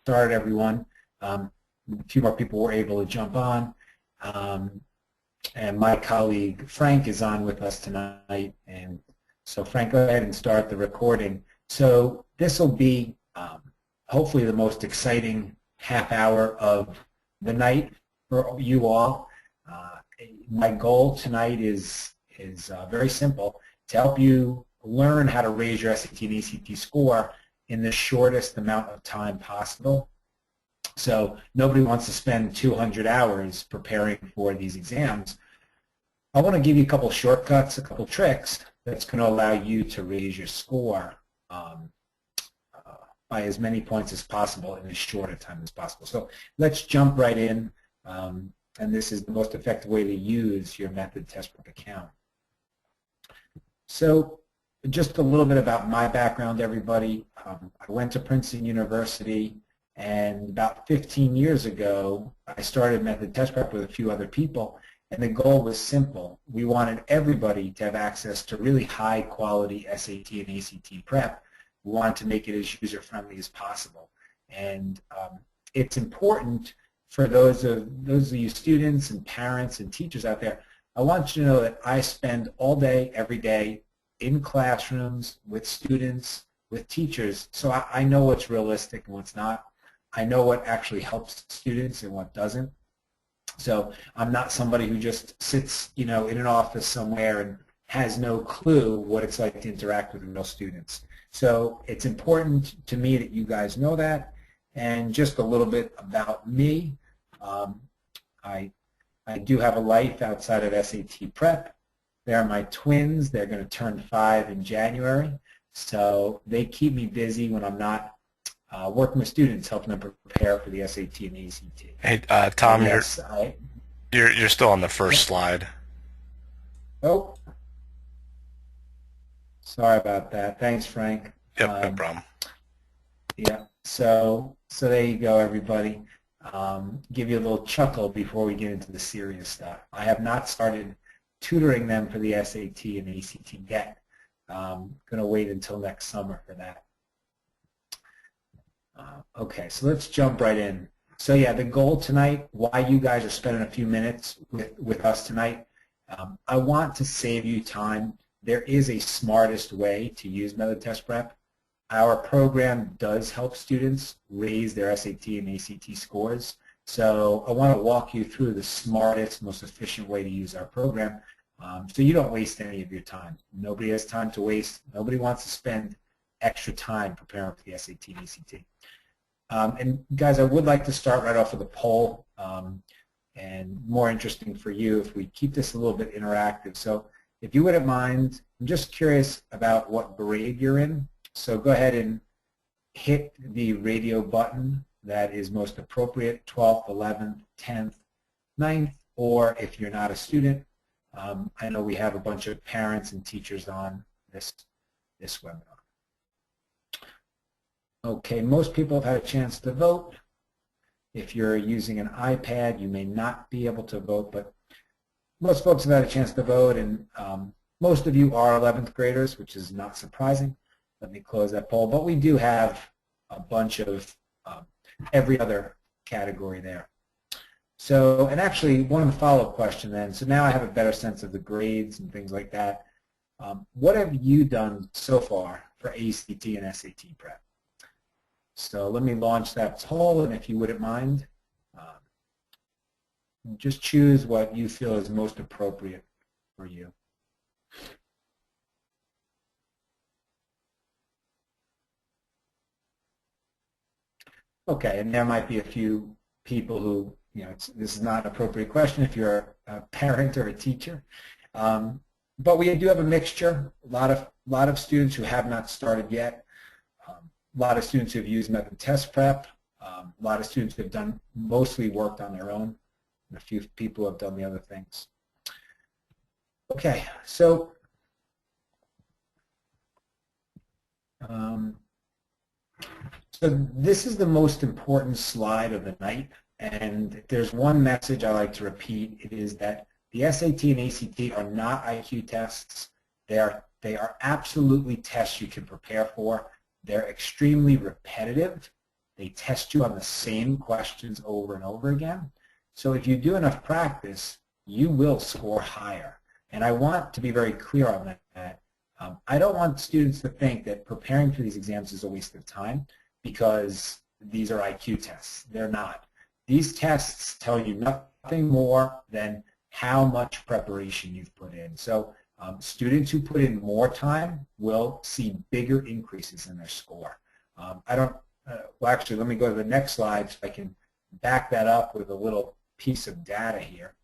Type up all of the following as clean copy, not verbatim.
started, everyone. A few more people were able to jump on. And my colleague Frank is on with us tonight. And so Frank, go ahead and start the recording. So this will be hopefully the most exciting half hour of the night for you all. My goal tonight is very simple: to help you learn how to raise your SAT and ACT score in the shortest amount of time possible. So nobody wants to spend 200 hours preparing for these exams. I want to give you a couple shortcuts, a couple tricks that's going to allow you to raise your score by as many points as possible in as short a time as possible. So let's jump right in, and this is the most effective way to use your Method Test Prep account. So just a little bit about my background, everybody. I went to Princeton University, and about 15 years ago, I started Method Test Prep with a few other people, and the goal was simple. We wanted everybody to have access to really high-quality SAT and ACT prep. We wanted to make it as user-friendly as possible. And it's important for those of you students and parents and teachers out there. I want you to know that I spend all day, every day, in classrooms, with students, with teachers, so I know what's realistic and what's not. I know what actually helps students and what doesn't. So I'm not somebody who just sits, in an office somewhere and has no clue what it's like to interact with real students. So it's important to me that you guys know that. And just a little bit about me. I do have a life outside of SAT prep. They're my twins. They're going to turn 5 in January. So they keep me busy when I'm not working with students, helping them prepare for the SAT and ACT. Hey, Tom, yes, you're still on the first slide. Oh, sorry about that. Thanks, Frank. Yep, no problem. Yeah. So there you go, everybody. Give you a little chuckle before we get into the serious stuff. I have not started tutoring them for the SAT and ACT yet. I'm going to wait until next summer for that. Okay, so let's jump right in. So yeah, the goal tonight, why you guys are spending a few minutes with us tonight, I want to save you time. There is a smartest way to use Method Test Prep. Our program does help students raise their SAT and ACT scores. So I want to walk you through the smartest, most efficient way to use our program so you don't waste any of your time. Nobody has time to waste. Nobody wants to spend extra time preparing for the SAT and ACT. And guys, I would like to start right off with a poll, and more interesting for you if we keep this a little bit interactive. So if you wouldn't mind, I'm just curious about what grade you're in. So go ahead and hit the radio button that is most appropriate, 12th, 11th, 10th, 9th, or if you're not a student, I know we have a bunch of parents and teachers on this webinar. Okay, most people have had a chance to vote. If you're using an iPad, you may not be able to vote, but most folks have had a chance to vote, and most of you are 11th graders, which is not surprising. Let me close that poll, but we do have a bunch of every other category there. So, and actually, one of the follow-up questions then, so now I have a better sense of the grades and things like that. What have you done so far for ACT and SAT prep? So let me launch that poll, and if you wouldn't mind, just choose what you feel is most appropriate for you. Okay, and there might be a few people who, this is not an appropriate question if you're a parent or a teacher. But we do have a mixture, a lot of students who have not started yet. A lot of students who have used Method Test Prep, a lot of students who have mostly worked on their own, and a few people who have done the other things. Okay, so this is the most important slide of the night, and if there's one message I like to repeat, it is that the SAT and ACT are not IQ tests. They are absolutely tests you can prepare for. They're extremely repetitive, They test you on the same questions over and over again. So if you do enough practice, you will score higher. And I want to be very clear on that. I don't want students to think that preparing for these exams is a waste of time because these are IQ tests. They're not. These tests tell you nothing more than how much preparation you've put in. So students who put in more time will see bigger increases in their score. Well, actually, let me go to the next slide so I can back that up with a little piece of data here,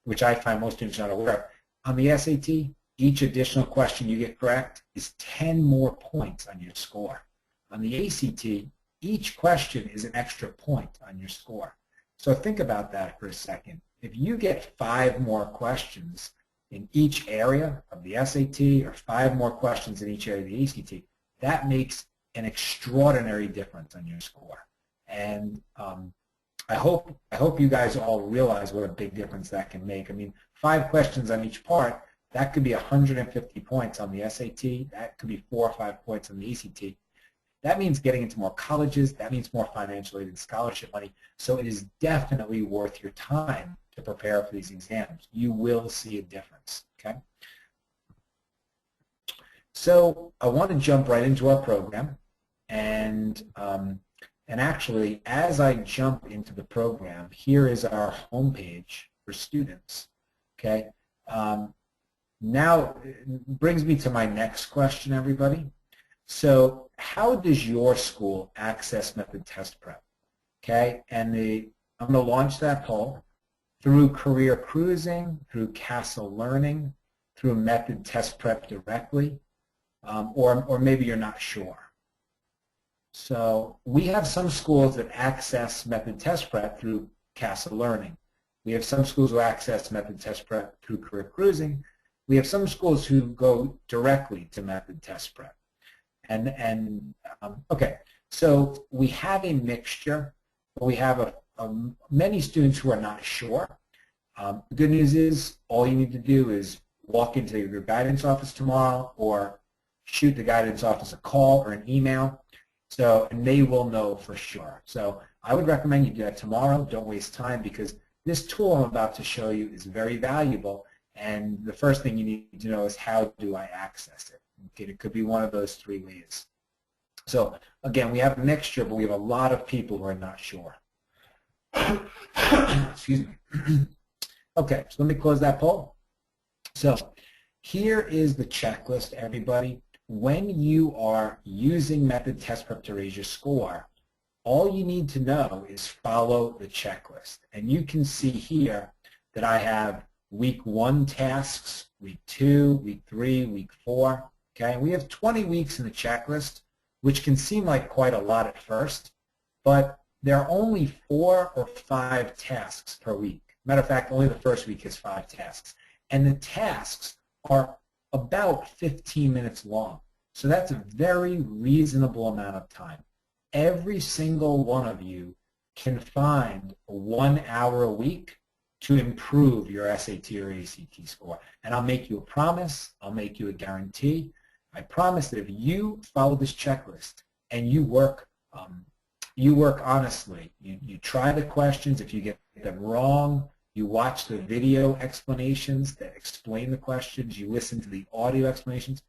which I find most students not aware of. On the SAT, each additional question you get correct is 10 more points on your score. On the ACT, each question is an extra point on your score. So think about that for a second. If you get 5 more questions in each area of the SAT or 5 more questions in each area of the ACT, that makes an extraordinary difference on your score. And I hope you guys all realize what a big difference that can make. I mean, 5 questions on each part, that could be 150 points on the SAT. That could be 4 or 5 points on the ACT. That means getting into more colleges. That means more financial aid and scholarship money. So it is definitely worth your time to prepare for these exams. You will see a difference, okay? So I want to jump right into our program. And actually, as I jump into the program, here is our homepage for students, okay? Now, it brings me to my next question, everybody. So how does your school access Method Test Prep? Okay, and I'm going to launch that poll through Career Cruising, through Castle Learning, through Method Test Prep directly, or maybe you're not sure. So we have some schools that access Method Test Prep through Castle Learning. We have some schools who access Method Test Prep through Career Cruising. We have some schools who go directly to Method Test Prep. Okay, so we have a mixture, but we have many students who are not sure. The good news is all you need to do is walk into your guidance office tomorrow or shoot the guidance office a call or an email, and they will know for sure. So I would recommend you do that tomorrow. Don't waste time because this tool I'm about to show you is very valuable, and the first thing you need to know is how do I access it. Okay, it could be one of those 3 ways. So again, we have a mixture, but we have a lot of people who are not sure. Excuse me. Okay, so let me close that poll. So here is the checklist, everybody. When you are using Method Test Prep to raise your score, all you need to know is follow the checklist. And you can see here that I have week 1 tasks, week 2, week 3, week 4. Okay, we have 20 weeks in the checklist, which can seem like quite a lot at first, but there are only 4 or 5 tasks per week. Matter of fact, only the first week has 5 tasks. And the tasks are about 15 minutes long. So that's a very reasonable amount of time. Every single one of you can find 1 hour a week to improve your SAT or ACT score. And I'll make you a promise, I'll make you a guarantee. I promise that if you follow this checklist and you work honestly, you try the questions, if you get them wrong, you watch the video explanations that explain the questions, you listen to the audio explanations,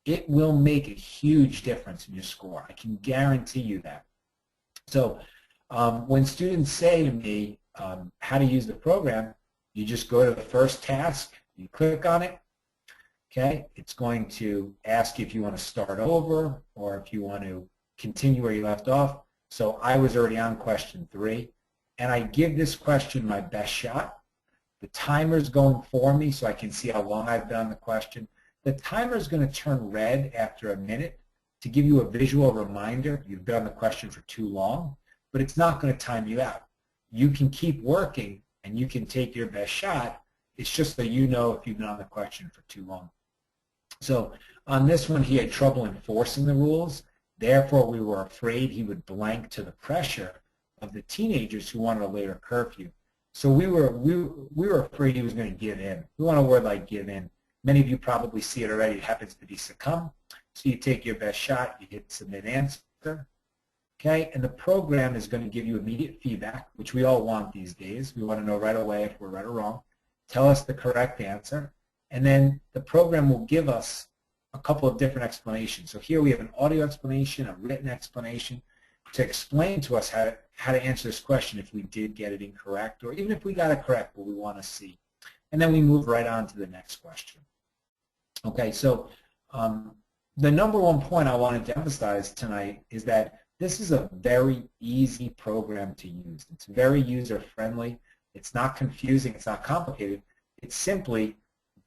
it will make a huge difference in your score. I can guarantee you that. So when students say to me how to use the program, you just go to the first task, you click on it, okay? It's going to ask you if you want to start over or if you want to continue where you left off. So I was already on question 3, and I give this question my best shot. The timer's going for me so I can see how long I've been on the question. The timer is going to turn red after a minute to give you a visual reminder you've been on the question for too long, but it's not going to time you out. You can keep working and you can take your best shot. It's just that you know if you've been on the question for too long. So on this one, he had trouble enforcing the rules. Therefore, we were afraid he would blank to the pressure of the teenagers who wanted a later curfew. So we were afraid he was going to give in. We want a word like give in. Many of you probably see it already. It happens to be succumb. So you take your best shot, you hit submit answer. Okay, and the program is going to give you immediate feedback, which we all want these days. We want to know right away if we're right or wrong. Tell us the correct answer, and then the program will give us a couple of different explanations. So here we have an audio explanation, a written explanation to explain to us how to answer this question if we did get it incorrect, or even if we got it correct, what we want to see. And then we move right on to the next question. Okay, so the number one point I wanted to emphasize tonight is that this is a very easy program to use. It's very user-friendly. It's not confusing. It's not complicated. It's simply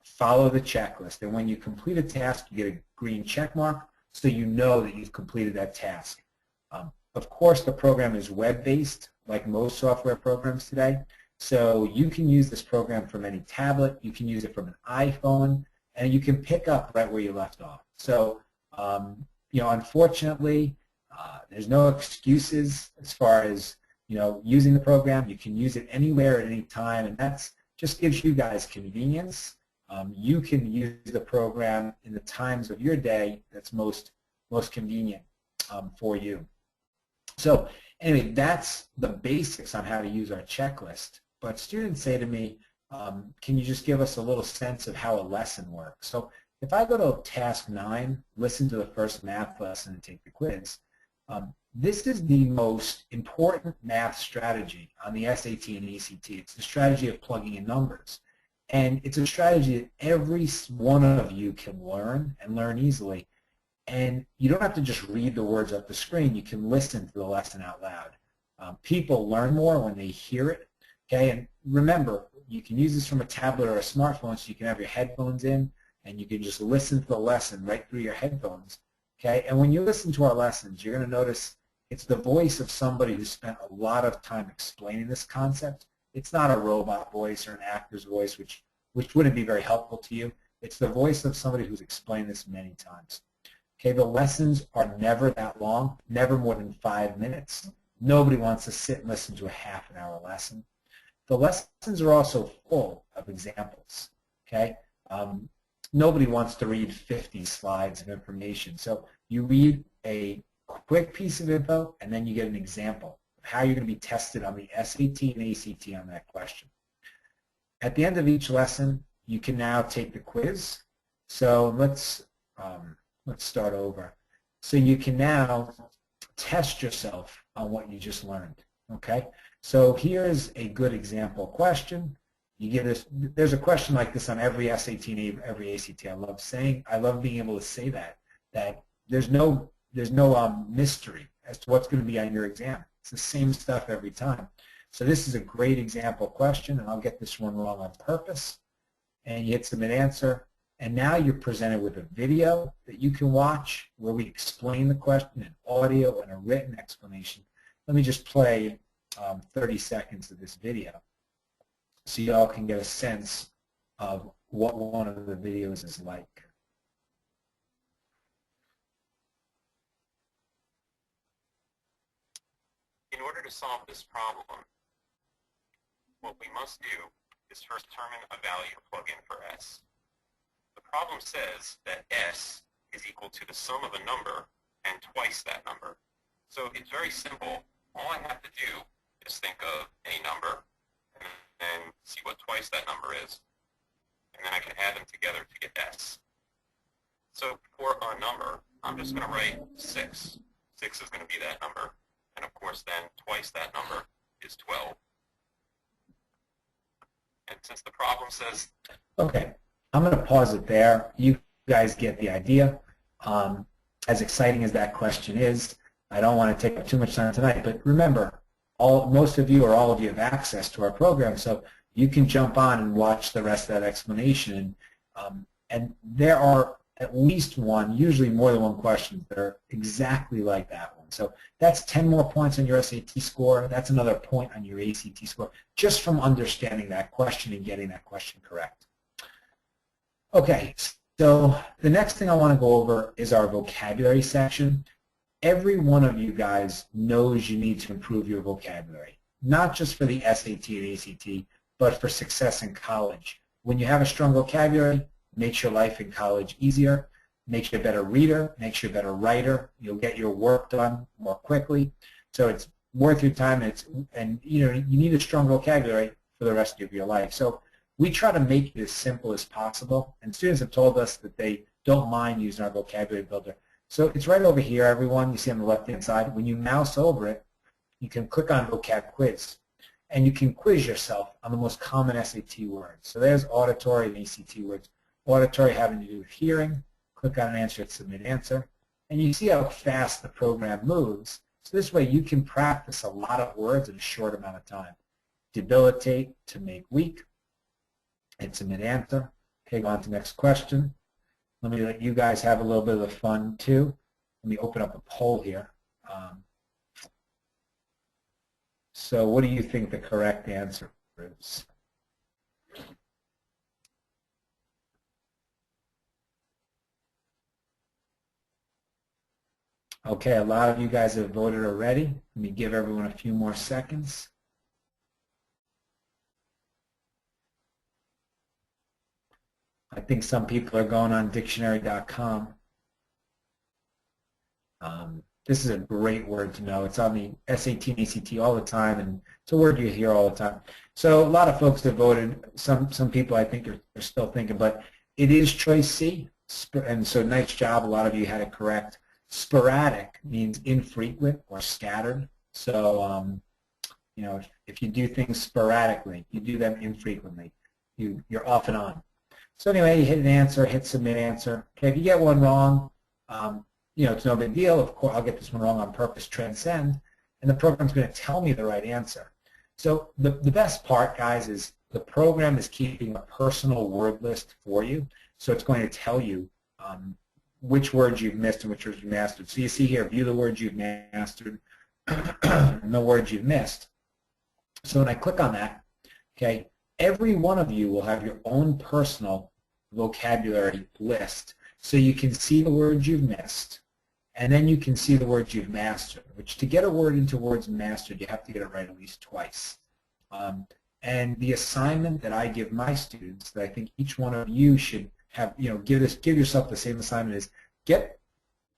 follow the checklist. And when you complete a task, you get a green check mark so you know that you've completed that task. Of course, the program is web-based, like most software programs today. So you can use this program from any tablet. You can use it from an iPhone, and you can pick up right where you left off. So, unfortunately, there's no excuses as far as using the program. You can use it anywhere at any time, and that's just gives you guys convenience. You can use the program in the times of your day that's most convenient for you. So anyway, that's the basics on how to use our checklist. But students say to me, can you just give us a little sense of how a lesson works? So if I go to task 9, listen to the first math lesson and take the quiz, this is the most important math strategy on the SAT and ACT. It's the strategy of plugging in numbers. And it's a strategy that every one of you can learn and learn easily. And you don't have to just read the words up the screen. You can listen to the lesson out loud. People learn more when they hear it. Okay, and remember, you can use this from a tablet or a smartphone, so you can have your headphones in, and you can just listen to the lesson right through your headphones. Okay, and when you listen to our lessons, you're going to notice it's the voice of somebody who spent a lot of time explaining this concept. It's not a robot voice or an actor's voice, which wouldn't be very helpful to you. It's the voice of somebody who's explained this many times. Okay, the lessons are never that long, never more than 5 minutes. Nobody wants to sit and listen to a half-an-hour lesson. The lessons are also full of examples. Okay, nobody wants to read 50 slides of information. So you read a quick piece of info, and then you get an example of how you're going to be tested on the SAT and ACT on that question. At the end of each lesson, you can now take the quiz. So let's start over. So you can now test yourself on what you just learned. Okay. So here's a good example question. You give this. There's a question like this on every SAT and every ACT. I love being able to say that there's no mystery as to what's going to be on your exam. It's the same stuff every time. So this is a great example question, and I'll get this one wrong on purpose. And you hit submit answer, and now you're presented with a video that you can watch where we explain the question in audio and a written explanation. Let me just play 30 seconds of this video so you all can get a sense of what one of the videos is like. In order to solve this problem, what we must do is first determine a value to plug in for S. The problem says that S is equal to the sum of a number and twice that number. So it's very simple. All I have to do is think of a number and then see what twice that number is, and then I can add them together to get S. So for a number, I'm just going to write 6. 6 is going to be that number, and of course then twice that number is 12. And since the problem says... Okay, I'm going to pause it there. You guys get the idea. As exciting as that question is, I don't want to take up too much time tonight, but remember, most of you or all of you have access to our program, so you can jump on and watch the rest of that explanation. And there are at least one, usually more than one question that are exactly like that one. So that's 10 more points on your SAT score. That's another point on your ACT score, just from understanding that question and getting that question correct. Okay, so the next thing I want to go over is our vocabulary section. Every one of you guys knows you need to improve your vocabulary, not just for the SAT and ACT, but for success in college. When you have a strong vocabulary, it makes your life in college easier. makes you a better reader, makes you a better writer. You'll get your work done more quickly. So it's worth your time, and you need a strong vocabulary for the rest of your life. So we try to make it as simple as possible, and students have told us that they don't mind using our vocabulary builder. So it's right over here, everyone. You see on the left-hand side. When you mouse over it, you can click on Vocab Quiz, and you can quiz yourself on the most common SAT words. So there's auditory and ACT words. Auditory having to do with hearing. Click on an answer, submit answer, and you see how fast the program moves. So this way you can practice a lot of words in a short amount of time. Debilitate, to make weak, and submit answer. Okay, go on to the next question. Let me let you guys have a little bit of the fun too. Let me open up a poll here. So what do you think the correct answer is? Okay, a lot of you guys have voted already. Let me give everyone a few more seconds. I think some people are going on dictionary.com. This is a great word to know. It's on the SAT and ACT all the time, and it's a word you hear all the time. So a lot of folks have voted. Some people I think are still thinking, but it is choice C, and so nice job. A lot of you had it correct. Sporadic means infrequent or scattered. So if you do things sporadically, you do them infrequently, you're off and on. So anyway, you hit an answer, hit submit answer. Okay, if you get one wrong, it's no big deal. Of course, I'll get this one wrong on purpose, transcend, and the program's going to tell me the right answer. So the best part, guys, is the program is keeping a personal word list for you. So it's going to tell you which words you've missed and which words you've mastered. So you see here, view the words you've mastered and the words you've missed. So when I click on that, okay, every one of you will have your own personal vocabulary list. So you can see the words you've missed, and then you can see the words you've mastered, which to get a word into words mastered, you have to get it right at least twice. And the assignment that I give my students, that I think each one of you should have, give yourself the same assignment, is get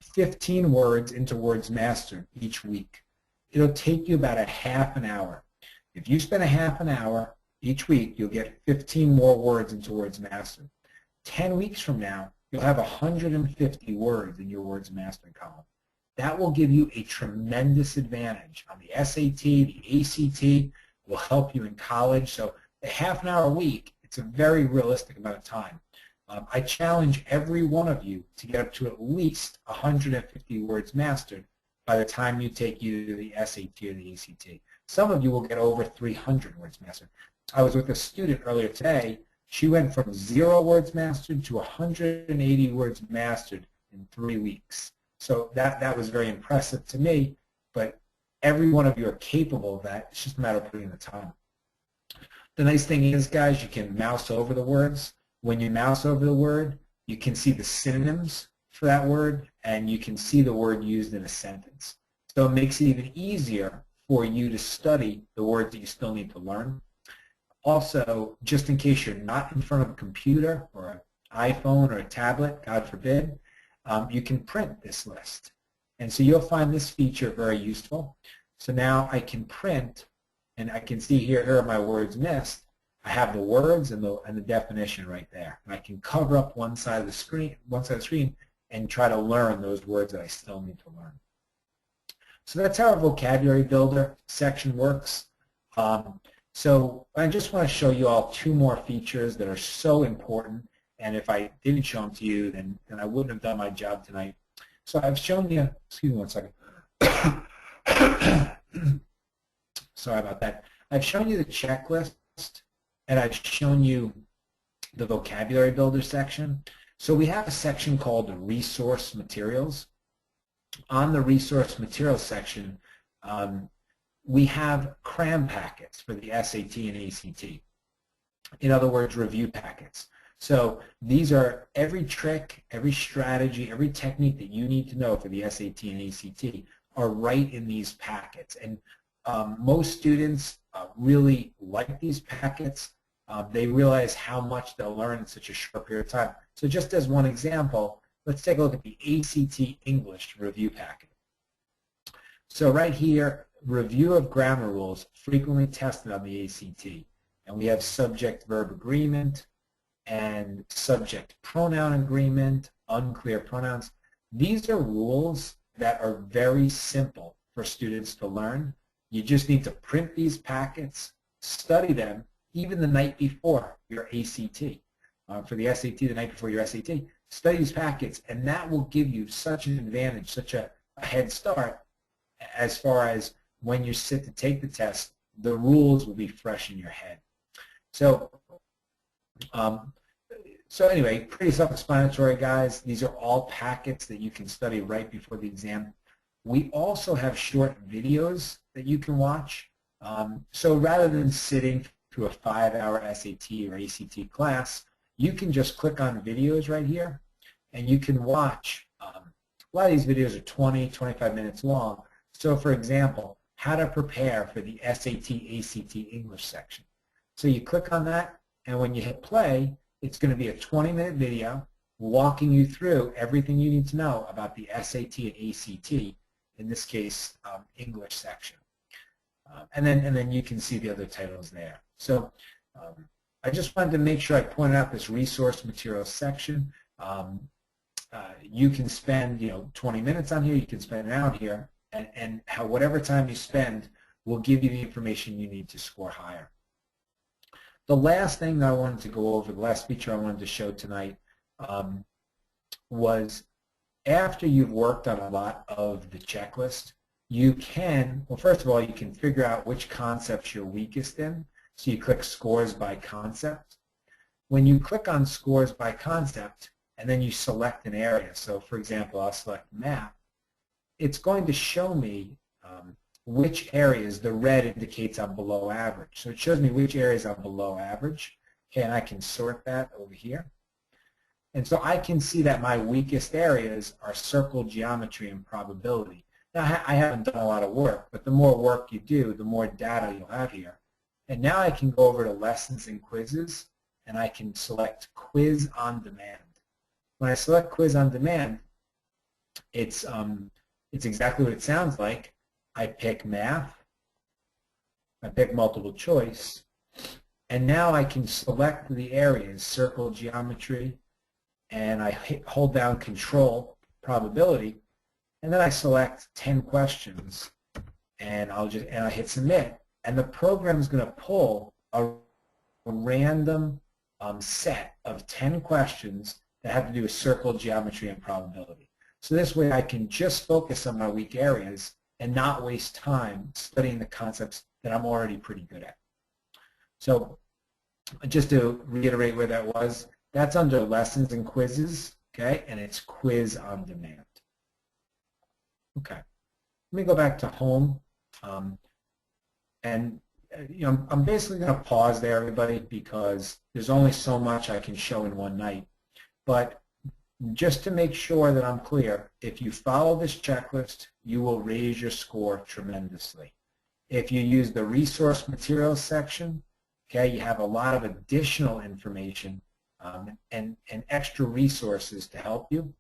15 words into words mastered each week. It'll take you about a half an hour. If you spend a half an hour each week, you'll get 15 more words into words mastered. 10 weeks from now, you'll have 150 words in your words mastered column. That will give you a tremendous advantage on the SAT, the ACT, will help you in college. So a half an hour a week, it's a very realistic amount of time. I challenge every one of you to get up to at least 150 words mastered by the time you take either the SAT or the ACT. Some of you will get over 300 words mastered. I was with a student earlier today. She went from 0 words mastered to 180 words mastered in 3 weeks. So that was very impressive to me, but every one of you are capable of that. It's just a matter of putting in the time. The nice thing is, guys, you can mouse over the words. When you mouse over the word, you can see the synonyms for that word, and you can see the word used in a sentence. So it makes it even easier for you to study the words that you still need to learn. Also, just in case you're not in front of a computer or an iPhone or a tablet, God forbid, you can print this list. And so you'll find this feature very useful. So now I can print, and I can see here are my words missed. I have the words and the definition right there. And I can cover up one side of the screen, and try to learn those words that I still need to learn. So that's how our vocabulary builder section works. So I just want to show you all 2 more features that are so important, and if I didn't show them to you, then I wouldn't have done my job tonight. So I've shown you, excuse me one second. Sorry about that. I've shown you the checklist, and I've shown you the vocabulary builder section. So we have a section called resource materials. On the resource materials section, we have cram packets for the SAT and ACT. In other words, review packets. So these are every trick, every strategy, every technique that you need to know for the SAT and ACT are right in these packets. And most students really like these packets. They realize how much they'll learn in such a short period of time. So just as one example, let's take a look at the ACT English review packet. So right here, review of grammar rules frequently tested on the ACT. And we have subject-verb agreement and subject-pronoun agreement, unclear pronouns. These are rules that are very simple for students to learn. You just need to print these packets, study them, even the night before your ACT. For the SAT, the night before your SAT, study these packets, and that will give you such an advantage, such a head start as far as when you sit to take the test, the rules will be fresh in your head. So, anyway, pretty self-explanatory, guys. These are all packets that you can study right before the exam. We also have short videos that you can watch. So rather than sitting through a 5-hour SAT or ACT class, you can just click on videos right here, and you can watch. A lot of these videos are 20, 25 minutes long. So, for example, how to prepare for the SAT, ACT English section. So you click on that, and when you hit play, it's going to be a 20-minute video walking you through everything you need to know about the SAT and ACT, in this case, English section. And then you can see the other titles there. So I just wanted to make sure I pointed out this resource materials section. You can spend 20 minutes on here. You can spend an hour here, and whatever time you spend will give you the information you need to score higher. The last thing that I wanted to go over, the last feature I wanted to show tonight, was after you've worked on a lot of the checklist, you can, well, first of all, you can figure out which concepts you're weakest in. So you click Scores by Concept. When you click on Scores by Concept, and then you select an area, so for example, I'll select Math, it's going to show me which areas the red indicates I'm below average. So it shows me which areas I'm below average, okay, and I can sort that over here. And so I can see that my weakest areas are circle geometry and probability. Now, I haven't done a lot of work, but the more work you do, the more data you'll have here. And now I can go over to Lessons and Quizzes, and I can select Quiz on Demand. When I select Quiz on Demand, it's exactly what it sounds like. I pick Math, I pick Multiple Choice, and now I can select the areas, Circle Geometry, and I hold down Control, Probability, and then I select 10 questions, and I hit Submit, and the program is going to pull a random set of 10 questions that have to do with circle geometry and probability. So this way I can just focus on my weak areas and not waste time studying the concepts that I'm already pretty good at. So just to reiterate where that was, that's under Lessons and Quizzes, okay, and it's Quiz on Demand. Okay, let me go back to Home, and I'm basically going to pause there, everybody, because there's only so much I can show in one night. But just to make sure that I'm clear, if you follow this checklist, you will raise your score tremendously. If you use the resource materials section, okay, you have a lot of additional information and extra resources to help you.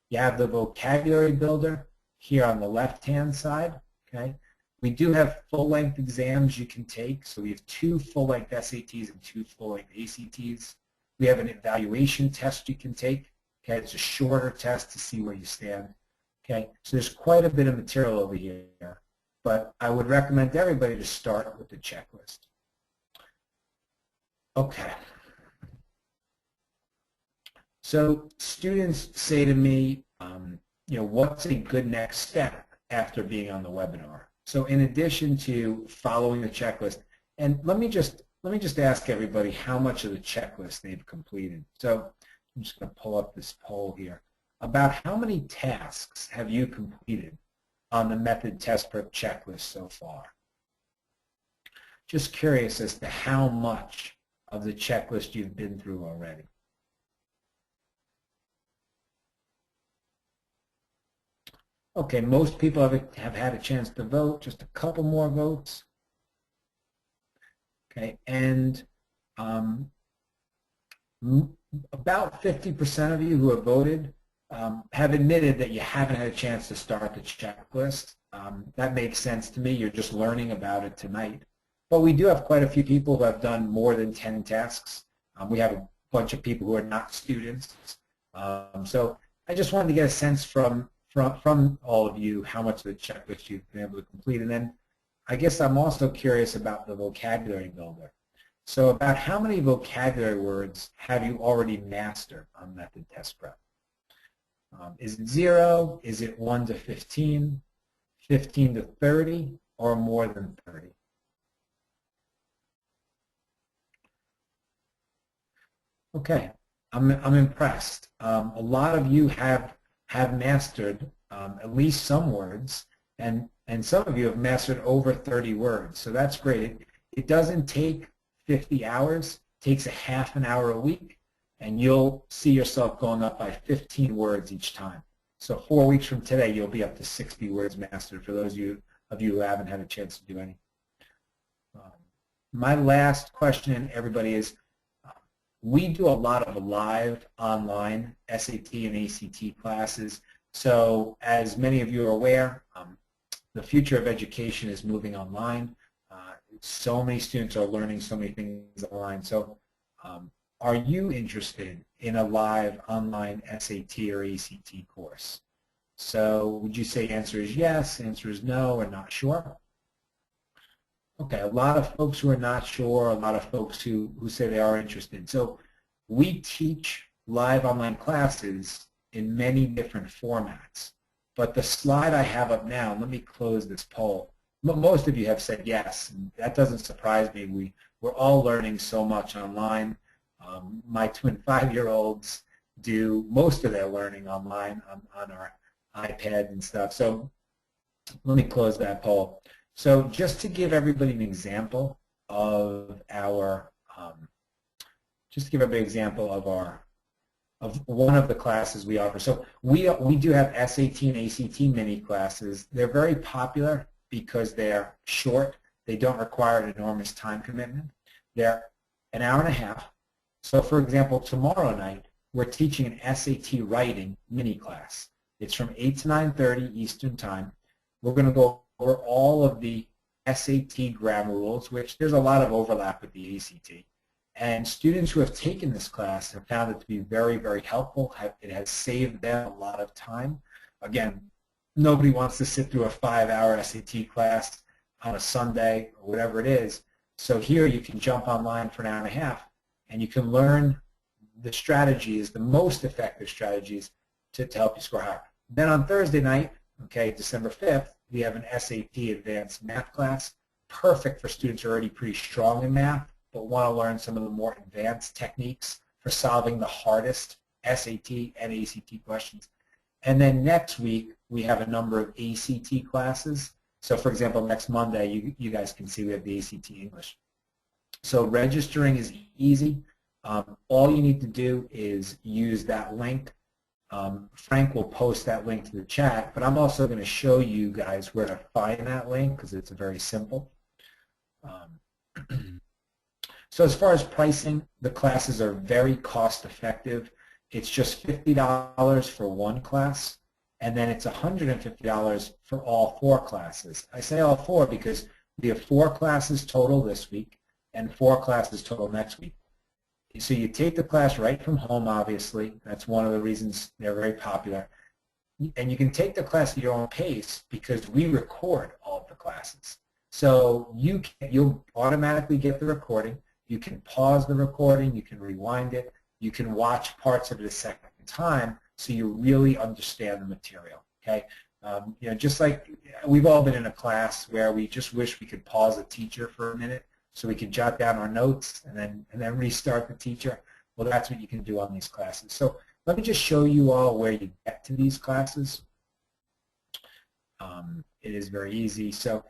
You have the vocabulary builder here on the left-hand side, okay. We do have full-length exams you can take, so we have 2 full-length SATs and 2 full-length ACTs. We have an evaluation test you can take. Okay, it's a shorter test to see where you stand. Okay, so there's quite a bit of material over here, but I would recommend to everybody to start with the checklist. Okay. So students say to me, what's a good next step after being on the webinar? So in addition to following the checklist, and let me just ask everybody how much of the checklist they've completed. So I'm just going to pull up this poll here. About how many tasks have you completed on the method test prep checklist so far? Just curious as to how much of the checklist you've been through already. Okay, most people have had a chance to vote, just a couple more votes. Okay, and about 50% of you who have voted have admitted that you haven't had a chance to start the checklist. That makes sense to me. You're just learning about it tonight. But we do have quite a few people who have done more than 10 tasks. We have a bunch of people who are not students. So I just wanted to get a sense from all of you how much of the checklist you've been able to complete. And then I guess I'm also curious about the vocabulary builder. So about how many vocabulary words have you already mastered on Method Test Prep? Is it 0? Is it 1 to 15, 15 to 30, or more than 30? Okay, I'm impressed. A lot of you have mastered at least some words, and some of you have mastered over 30 words. So that's great. It doesn't take 50 hours. It takes a half an hour a week, and you'll see yourself going up by 15 words each time. So 4 weeks from today, you'll be up to 60 words mastered for those of you who haven't had a chance to do any. My last question, everybody, is we do a lot of live online SAT and ACT classes. So as many of you are aware, the future of education is moving online. So many students are learning so many things online. So are you interested in a live online SAT or ACT course? So would you say answer is yes, answer is no, or not sure? Okay, a lot of folks who are not sure, a lot of folks who say they are interested. So we teach live online classes in many different formats. But the slide I have up now, let me close this poll. Most of you have said yes, and that doesn't surprise me. We're all learning so much online. My twin 5-year-olds do most of their learning online on our iPads and stuff. So let me close that poll. So just to give everybody an example of our, of one of the classes we offer. So we do have SAT and ACT mini classes. They're very popular because they're short. They don't require an enormous time commitment. They're an hour and a half. So for example, tomorrow night, we're teaching an SAT writing mini class. It's from 8 to 9:30 Eastern Time. We're going to go over all of the SAT grammar rules, which there's a lot of overlap with the ACT. And students who have taken this class have found it to be very, very helpful. It has saved them a lot of time. Again, nobody wants to sit through a 5-hour SAT class on a Sunday or whatever it is. So here you can jump online for an hour and a half, and you can learn the strategies, the most effective strategies to help you score higher. Then on Thursday night, okay, December 5th, we have an SAT advanced math class, perfect for students who are already pretty strong in math, but want to learn some of the more advanced techniques for solving the hardest SAT and ACT questions. And then next week, we have a number of ACT classes. So for example, next Monday, you guys can see we have the ACT English. So registering is easy. All you need to do is use that link. Frank will post that link to the chat, but I'm also going to show you guys where to find that link because it's very simple. So as far as pricing, the classes are very cost effective. It's just $50 for one class, and then it's $150 for all 4 classes. I say all 4 because we have 4 classes total this week and 4 classes total next week. So you take the class right from home, obviously. That's one of the reasons they're very popular. And you can take the class at your own pace because we record all of the classes. So you'll automatically get the recording. You can pause the recording. You can rewind it. You can watch parts of it a second time so you really understand the material. Okay, just like we've all been in a class where we just wish we could pause the teacher for a minute so we could jot down our notes and then restart the teacher. Well, that's what you can do on these classes. So let me just show you all where you get to these classes. It is very easy. So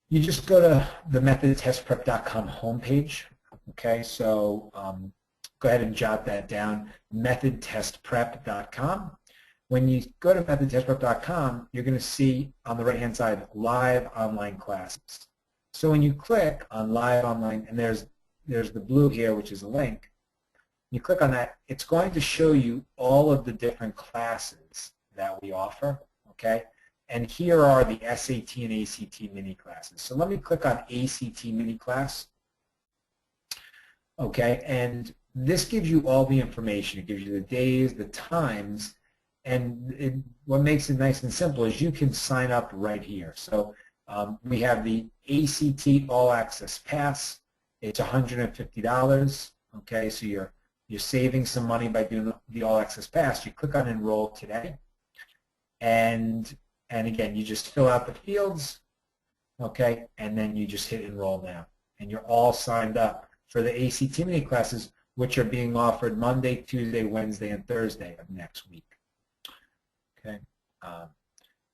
you just go to the methodtestprep.com homepage. Okay, so go ahead and jot that down, methodtestprep.com. When you go to methodtestprep.com, you're going to see on the right-hand side live online classes. So when you click on live online, and there's the blue here, which is a link, You click on that, it's going to show you all of the different classes that we offer, okay? And here are the SAT and ACT mini classes. So let me click on ACT mini class, okay? And this gives you all the information. It gives you the days, the times, and what makes it nice and simple is you can sign up right here. So we have the ACT All Access Pass. It's $150, okay? So you're saving some money by doing the All Access Pass. You click on Enroll Today, and again, you just fill out the fields, okay, and then you just hit Enroll Now. And you're all signed up for the ACT mini classes, which are being offered Monday, Tuesday, Wednesday, and Thursday of next week. Okay.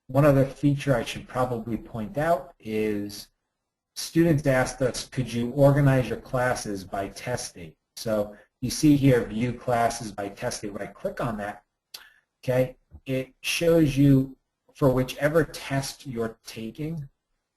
One other feature I should probably point out is students asked us, could you organize your classes by test date? So you see here, view classes by test date. When I click on that, okay, it shows you for whichever test you're taking,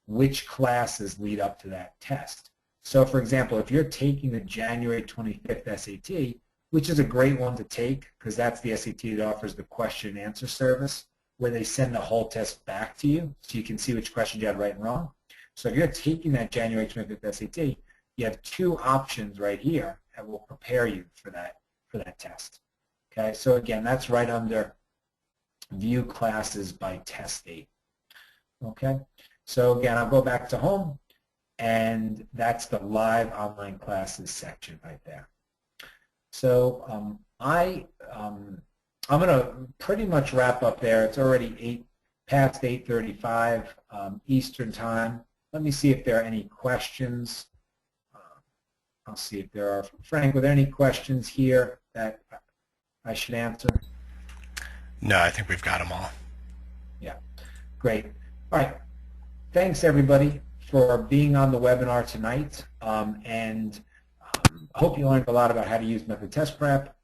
which classes lead up to that test. So for example, if you're taking the January 25th SAT, which is a great one to take because that's the SAT that offers the question and answer service where they send the whole test back to you so you can see which questions you had right and wrong. So if you're taking that January 25th SAT, you have two options right here that will prepare you for that test. Okay, so again, that's right under View Classes by Test Date. Okay, so again, I'll go back to home, and that's the Live Online Classes section right there. So I'm going to pretty much wrap up there. It's already past 8:35 Eastern Time. Let me see if there are any questions. I'll see if there are. Frank, were there any questions here that I should answer? No, I think we've got them all. Yeah, great. All right. Thanks, everybody, for being on the webinar tonight. I hope you learned a lot about how to use Method Test Prep.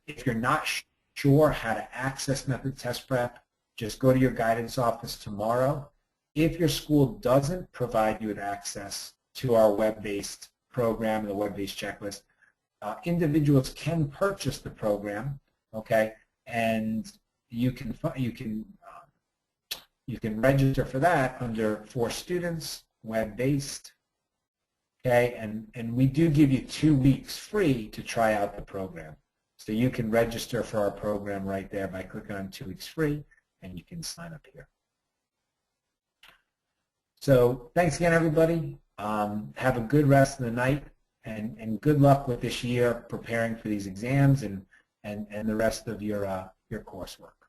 If you're not sure how to access Method Test Prep, just go to your guidance office tomorrow. If your school doesn't provide you with access to our web-based program, the web-based checklist, individuals can purchase the program, okay, and you can register for that under For Students, web-based, okay, and we do give you 2 weeks free to try out the program. So you can register for our program right there by clicking on 2 weeks free, and you can sign up here. So thanks again, everybody. Have a good rest of the night, and good luck with this year preparing for these exams and the rest of your coursework.